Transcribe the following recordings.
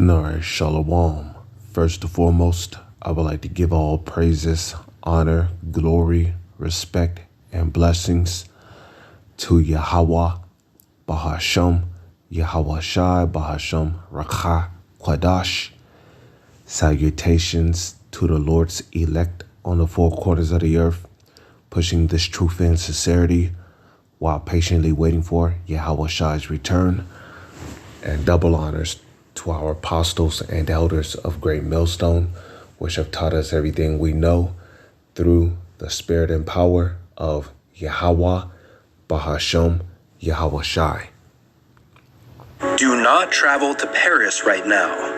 Alright, Shalom. First and foremost, I would like to give all praises, honor, glory, respect, and blessings to Yahweh, Bahashem, Yahweh Shai, Bahashem, Rakha, Kwadash. Salutations to the Lord's elect on the four corners of the earth, pushing this truth and sincerity while patiently waiting for Yahweh Shai's return, and double honors to our apostles and elders of Great Millstone, which have taught us everything we know through the spirit and power of Yahweh, Bahashem, Yahweh Shai. Do not travel to Paris right now.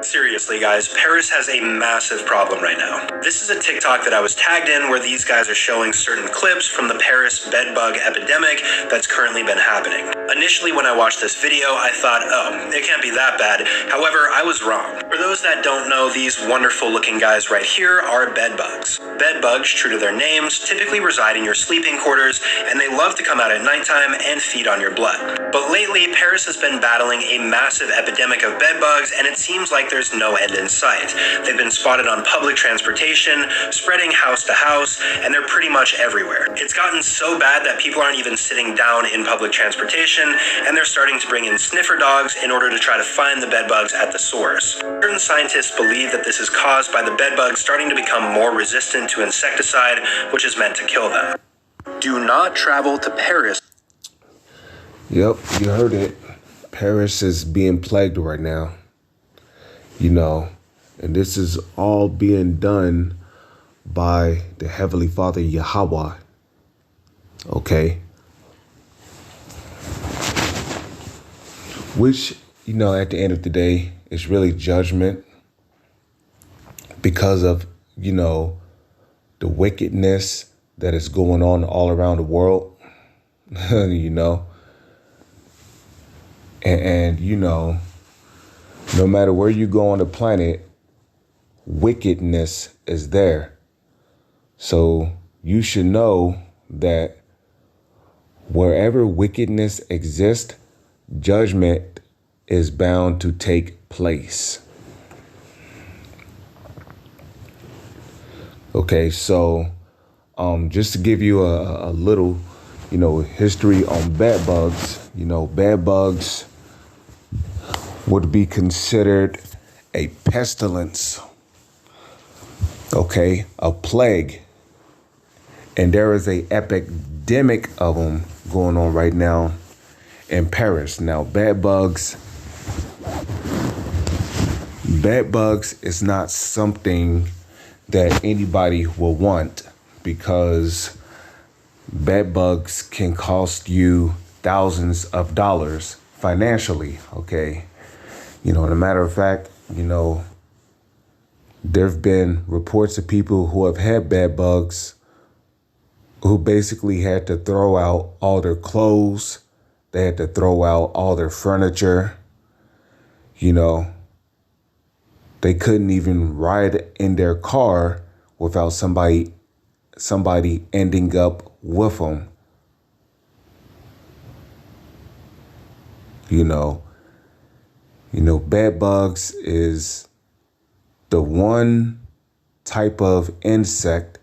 Seriously, guys, Paris has a massive problem right now. This is a TikTok that I was tagged in where these guys are showing certain clips from the Paris bedbug epidemic that's currently been happening. Initially, when I watched this video, I thought, oh, it can't be that bad. However, I was wrong. For those that don't know, these wonderful looking guys right here are bedbugs. Bedbugs, true to their names, typically reside in your sleeping quarters, and they love to come out at nighttime and feed on your blood. But lately, Paris has been battling a massive epidemic of bedbugs, and it seems like there's no end in sight. They've been spotted on public transportation, spreading house to house, and they're pretty much everywhere. It's gotten so bad that people aren't even sitting down in public transportation, and they're starting to bring in sniffer dogs in order to try to find the bedbugs at the source. Certain scientists believe that this is caused by the bedbugs starting to become more resistant to insecticide, which is meant to kill them. Do not travel to Paris. Yep, you heard it. Paris is being plagued right now. And this is all being done by the Heavenly Father, Yahweh. Okay? Which, at the end of the day, is really judgment because of, the wickedness that is going on all around the world, And no matter where you go on the planet, wickedness is there. So you should know that wherever wickedness exists, judgment is bound to take place. Okay, so just to give you a little, history on bed bugs, bed bugs would be considered a pestilence, okay, a plague. And there is a epidemic of them going on right now in Paris. Now, bed bugs is not something that anybody will want, because bed bugs can cost you thousands of dollars financially, okay? As a matter of fact, there have been reports of people who have had bed bugs who basically had to throw out all their clothes. They had to throw out all their furniture. They couldn't even ride in their car without somebody ending up with them. Bed bugs is the one type of insect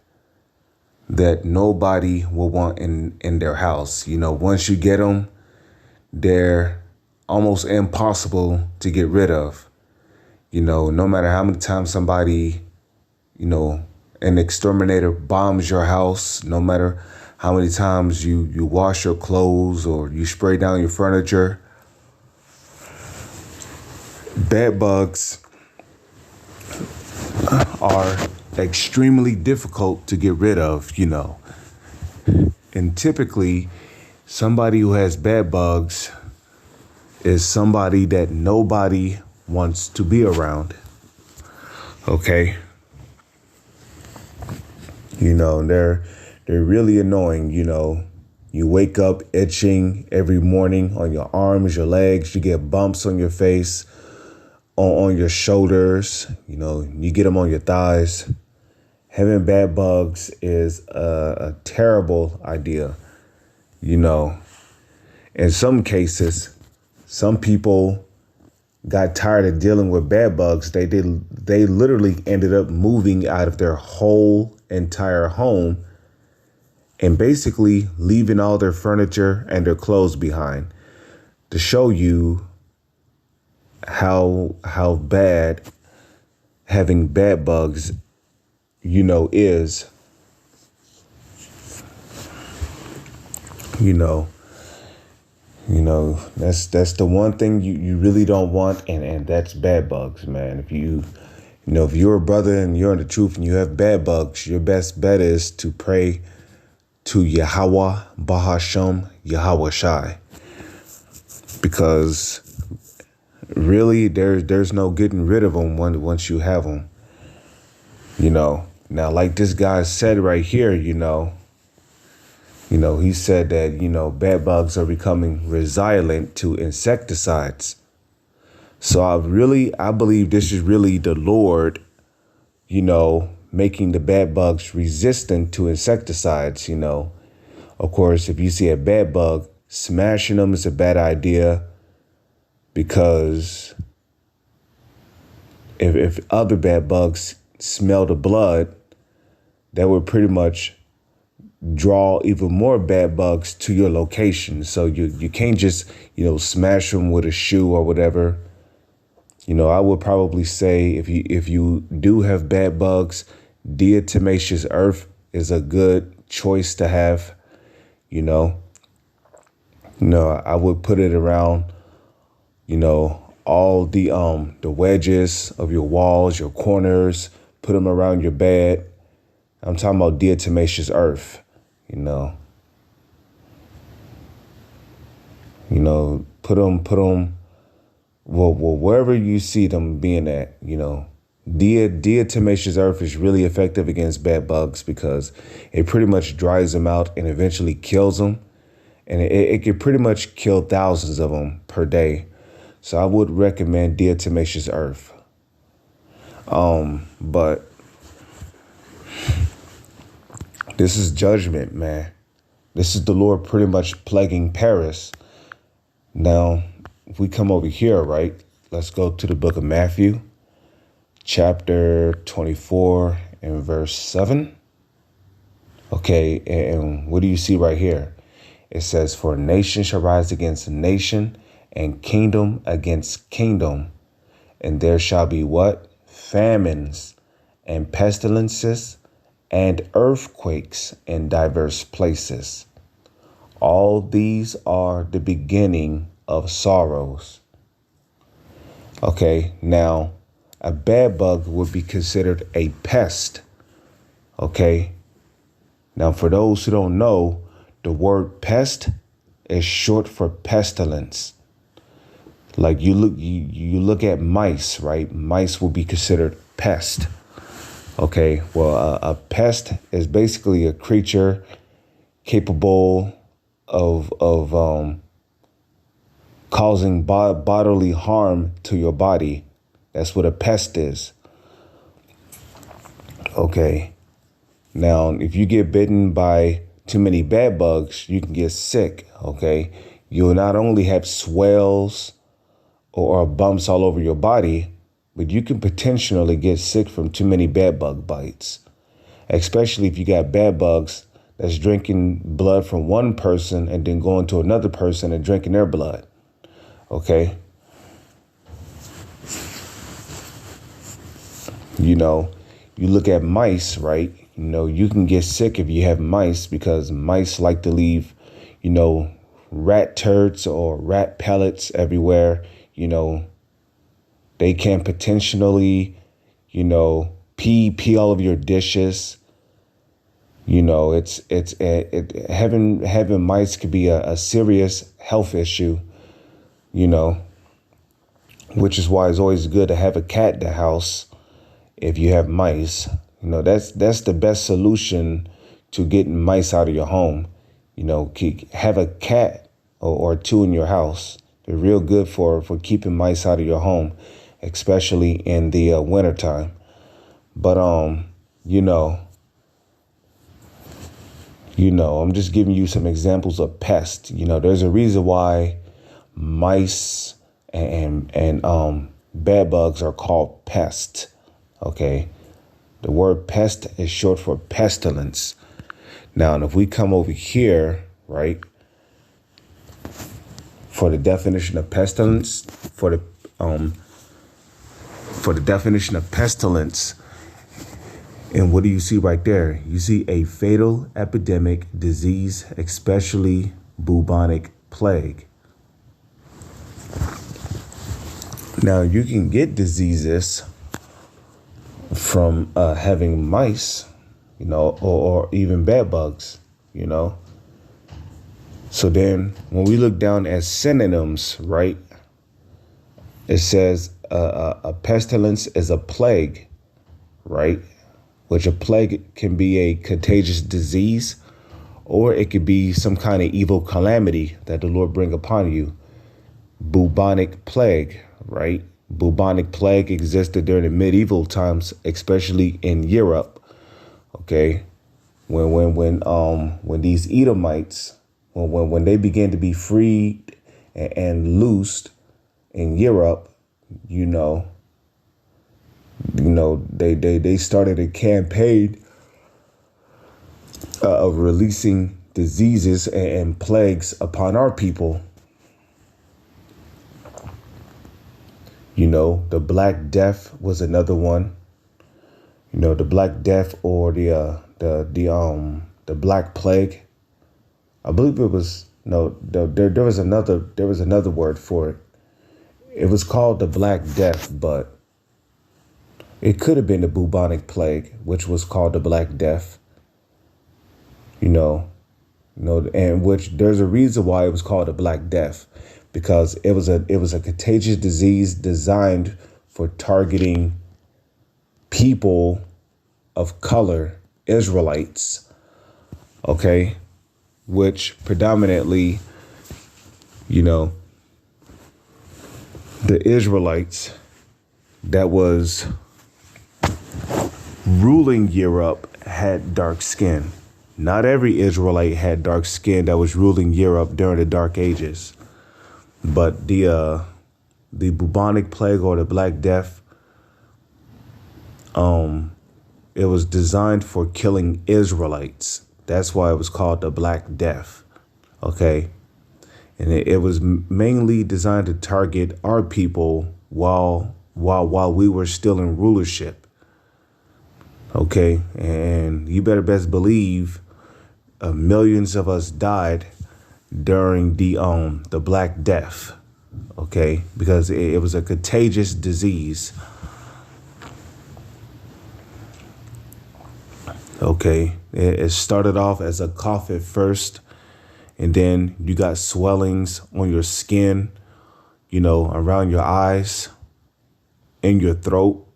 that nobody will want in their house. Once you get them, they're almost impossible to get rid of. No matter how many times somebody, an exterminator bombs your house, no matter how many times you wash your clothes or you spray down your furniture, bed bugs are extremely difficult to get rid of, And typically, somebody who has bed bugs is somebody that nobody wants to be around. Okay? They're really annoying, You wake up itching every morning on your arms, your legs, you get bumps on your face, on your shoulders, you get them on your thighs. Having bed bugs is a terrible idea. In some cases, some people got tired of dealing with bed bugs. They literally ended up moving out of their whole entire home and basically leaving all their furniture and their clothes behind to show you how bad having bed bugs, is. That's the one thing you really don't want, and that's bed bugs, man. If you're a brother and you're in the truth and you have bed bugs, your best bet is to pray to Yahweh Bahashem Yahweh Shai, because really there's no getting rid of them once you have them. Now, like this guy said right here, he said that, bed bugs are becoming resilient to insecticides. So I believe this is really the Lord, making the bed bugs resistant to insecticides. Of course, if you see a bed bug, smashing them is a bad idea, because if other bed bugs smell the blood, that would pretty much draw even more bed bugs to your location. So you can't just, smash them with a shoe or whatever. I would probably say if you do have bed bugs, diatomaceous earth is a good choice to have. I would put it around, all the wedges of your walls, your corners, put them around your bed. I'm talking about diatomaceous earth. Put them, well, wherever you see them being at, diatomaceous earth is really effective against bed bugs because it pretty much dries them out and eventually kills them. And it can pretty much kill thousands of them per day. So I would recommend diatomaceous earth. But this is judgment, man. This is the Lord pretty much plaguing Paris. Now, if we come over here, right, let's go to the book of Matthew, chapter 24 and verse 7. Okay, and what do you see right here? It says, "For nation shall rise against nation, and kingdom against kingdom. And there shall be" what? "Famines and pestilences and earthquakes in diverse places. All these are the beginning of sorrows." Okay, now a bed bug would be considered a pest. Okay, now for those who don't know, the word pest is short for pestilence. Like you look at mice, right? Mice will be considered pest. Okay, well, a pest is basically a creature capable of causing bodily harm to your body. That's what a pest is. Okay, now if you get bitten by too many bed bugs, you can get sick. Okay, you'll not only have swells or bumps all over your body, but you can potentially get sick from too many bed bug bites, especially if you got bed bugs that's drinking blood from one person and then going to another person and drinking their blood. Okay. You look at mice, right? You can get sick if you have mice because mice like to leave, rat turds or rat pellets everywhere. They can potentially, pee all over your dishes. Having mice could be a serious health issue, which is why it's always good to have a cat in the house if you have mice. That's the best solution to getting mice out of your home. Have a cat or two in your house. They're real good for keeping mice out of your home, especially in the wintertime. But, I'm just giving you some examples of pests. There's a reason why mice and bed bugs are called pests. Okay. The word pest is short for pestilence. Now, and if we come over here, right, for the definition of pestilence, for the definition of pestilence, and what do you see right there? You see a fatal epidemic disease, especially bubonic plague. Now, you can get diseases from having mice, or even bed bugs, So then when we look down at synonyms, right, it says a pestilence is a plague, right? Which a plague can be a contagious disease, or it could be some kind of evil calamity that the Lord bring upon you. Bubonic plague, right? Bubonic plague existed during the medieval times, especially in Europe. Okay, when these Edomites, when they began to be freed and loosed in Europe, they started a campaign of releasing diseases and plagues upon our people. The Black Death was another one. The Black Death, or the Black Plague. I believe it was there was another word for it. It was called the Black Death, but it could have been the bubonic plague, which was called the Black Death. And which there's a reason why it was called the Black Death, because it was a contagious disease designed for targeting people of color, Israelites, okay, which predominantly, the Israelites that was ruling Europe had dark skin. Not every Israelite had dark skin that was ruling Europe during the Dark Ages. But the bubonic plague, or the Black Death, it was designed for killing Israelites. That's why it was called the Black Death. Okay. And it was mainly designed to target our people while we were still in rulership. Okay. And you better best believe millions of us died during the Black Death. Okay. Because it was a contagious disease. Okay. It started off as a cough at first, and then you got swellings on your skin, around your eyes, in your throat.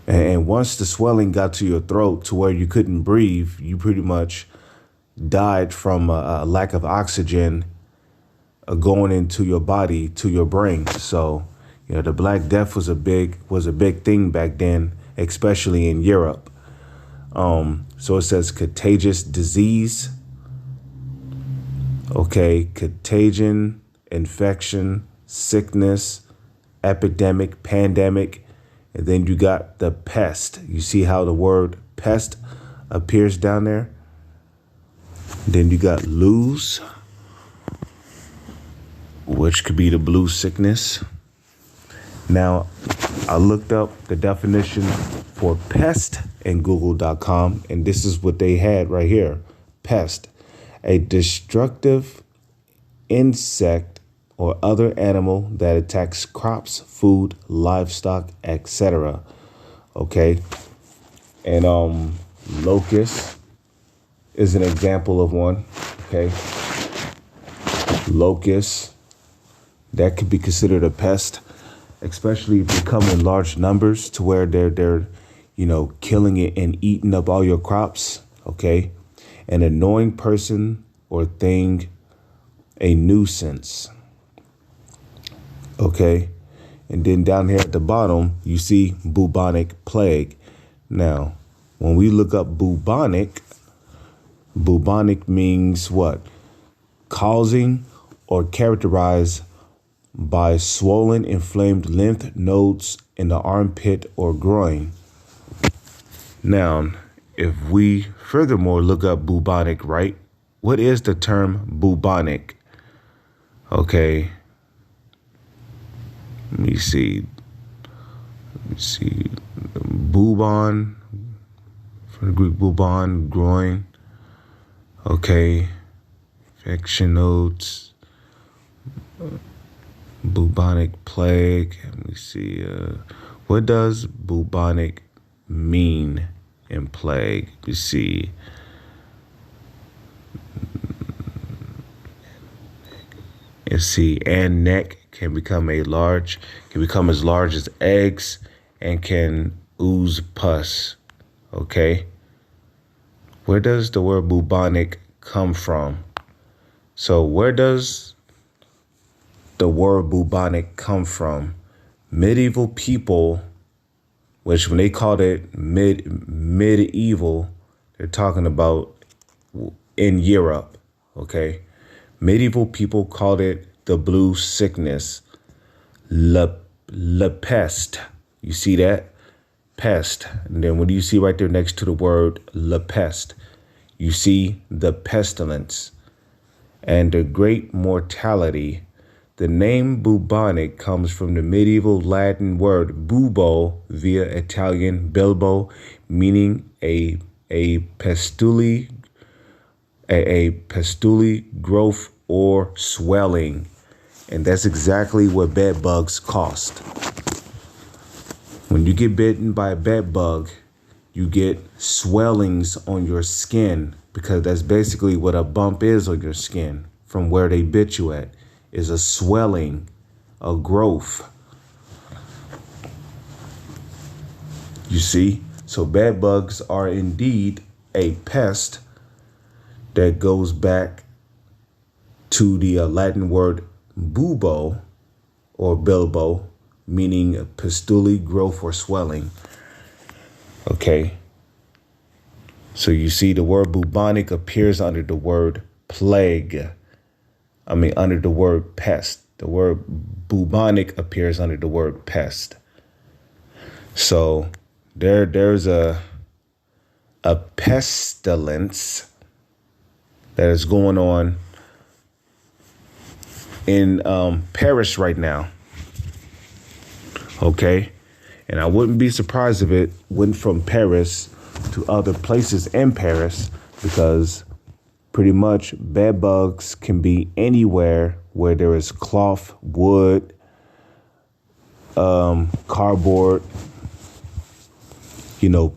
And once the swelling got to your throat to where you couldn't breathe, you pretty much died from a lack of oxygen going into your body to your brain. So, the Black Death was a big thing back then, especially in Europe. So it says contagious disease. Okay, contagion, infection, sickness, epidemic, pandemic, and then you got the pest. You see how the word pest appears down there? Then you got luz, which could be the blue sickness. Now, I looked up the definition for pest in google.com, and this is what they had right here. Pest, a destructive insect or other animal that attacks crops, food, livestock, etc. Okay. And locust is an example of one. Okay. Locust, that could be considered a pest, especially if they come in large numbers to where they're killing it and eating up all your crops. Okay. An annoying person or thing, a nuisance. Okay. And then down here at the bottom, you see bubonic plague. Now, when we look up bubonic means what? Causing or characterized by swollen, inflamed lymph nodes in the armpit or groin. Now, if we furthermore look up bubonic, right? What is the term bubonic? Okay. Let me see. Bubon, from the Greek bubon, groin. Okay. Infection nodes. Bubonic plague. Let me see. What does bubonic mean in plague? You see. And neck can become as large as eggs and can ooze pus. Okay. Where does the word bubonic come from? So where does the word bubonic come from? Medieval people, which when they called it medieval, they're talking about in Europe. Okay. Medieval people called it the blue sickness, la peste. You see that? Pest. And then what do you see right there next to the word la peste? You see the pestilence and the great mortality. The name bubonic comes from the medieval Latin word bubo via Italian bilbo, meaning a pustule growth or swelling. And that's exactly what bed bugs cost. When you get bitten by a bed bug, you get swellings on your skin, because that's basically what a bump is on your skin from where they bit you at, is a swelling, a growth. You see? So bed bugs are indeed a pest that goes back to the Latin word bubo or bilbo, meaning a pustule growth or swelling. Okay. So you see the word bubonic appears under the word plague. Under the word pest. The word bubonic appears under the word pest. So there's a pestilence that is going on in Paris right now. Okay. And I wouldn't be surprised if it went from Paris to other places in Paris, because pretty much bed bugs can be anywhere where there is cloth, wood, cardboard,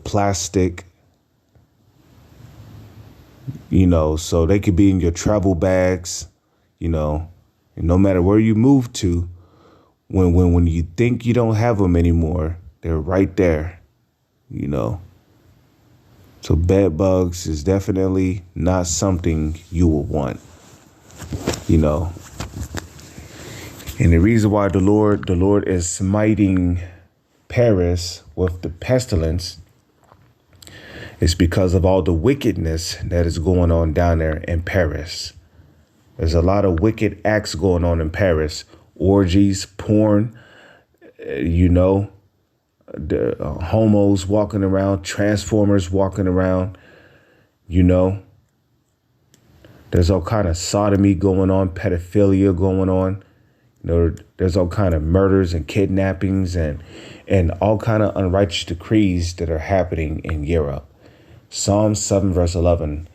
plastic, so they could be in your travel bags, and no matter where you move to, when you think you don't have them anymore, they're right there, So bed bugs is definitely not something you will want, And the reason why the Lord is smiting Paris with the pestilence is because of all the wickedness that is going on down there in Paris. There's a lot of wicked acts going on in Paris. Orgies, porn, the homos walking around, transformers walking around, There's all kind of sodomy going on, pedophilia going on. There's all kind of murders and kidnappings and all kind of unrighteous decrees that are happening in Europe. Psalm 7 verse 11.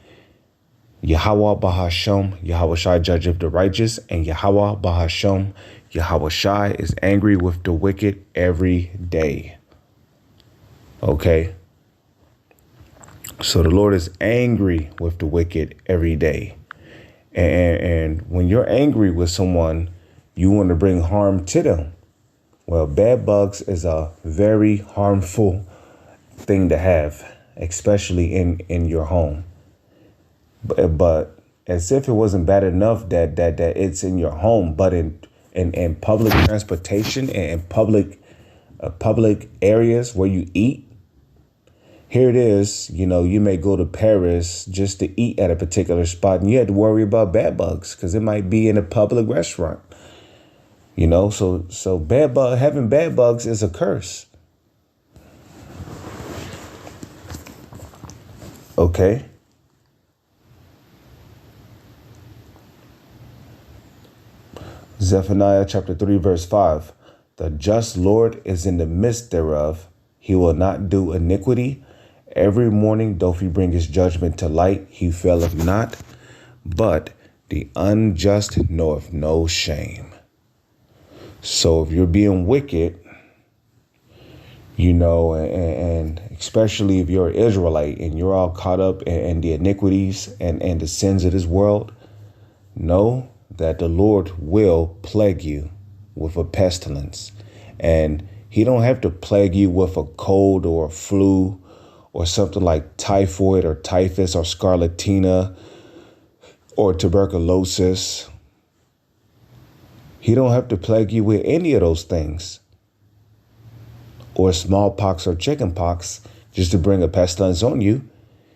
Yahweh Bahasham, Yahweh Shai, judge of the righteous, and Yahweh Bahasham, Yahweh Shai is angry with the wicked every day. Okay. So the Lord is angry with the wicked every day. And when you're angry with someone, you want to bring harm to them. Well, bed bugs is a very harmful thing to have, especially in your home. But as if it wasn't bad enough that it's in your home, but in public transportation and in public areas where you eat, here it is, you may go to Paris just to eat at a particular spot and you had to worry about bed bugs because it might be in a public restaurant. So having bed bugs is a curse. Okay. Zephaniah chapter 3, verse 5. The just Lord is in the midst thereof. He will not do iniquity. Every morning doth he bring his judgment to light. He faileth not. But the unjust knoweth no shame. So if you're being wicked, and especially if you're an Israelite and you're all caught up in the iniquities and the sins of this world, know that the Lord will plague you with a pestilence. And he don't have to plague you with a cold or a flu or something like typhoid or typhus or scarlatina or tuberculosis. He don't have to plague you with any of those things, or smallpox or chickenpox, just to bring a pestilence on you.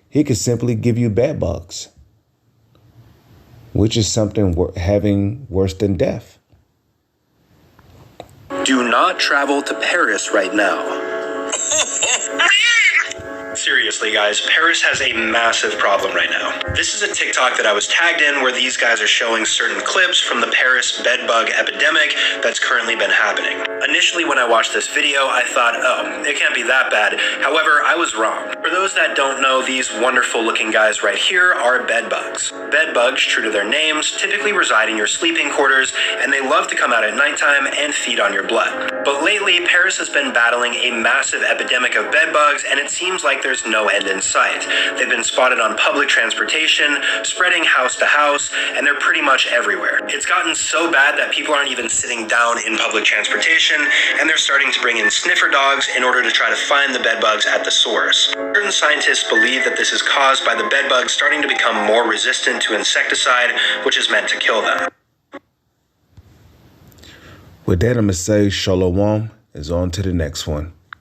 He could simply give you bed bugs, which is something having worse than death. Do not travel to Paris right now. Seriously, guys, Paris has a massive problem right now. This is a TikTok that I was tagged in where these guys are showing certain clips from the Paris bedbug epidemic that's currently been happening. Initially, when I watched this video, I thought, oh, it can't be that bad. However, I was wrong. For those that don't know, these wonderful looking guys right here are bedbugs. Bedbugs, true to their names, typically reside in your sleeping quarters, and they love to come out at nighttime and feed on your blood. But lately, Paris has been battling a massive epidemic of bedbugs, and it seems like there's no end in sight. They've been spotted on public transportation, spreading house to house, and they're pretty much everywhere. It's gotten so bad that people aren't even sitting down in public transportation, and they're starting to bring in sniffer dogs in order to try to find the bedbugs at the source. Certain scientists believe that this is caused by the bedbugs starting to become more resistant to insecticide, which is meant to kill them. With that, I'm going to say shalom is on to the next one.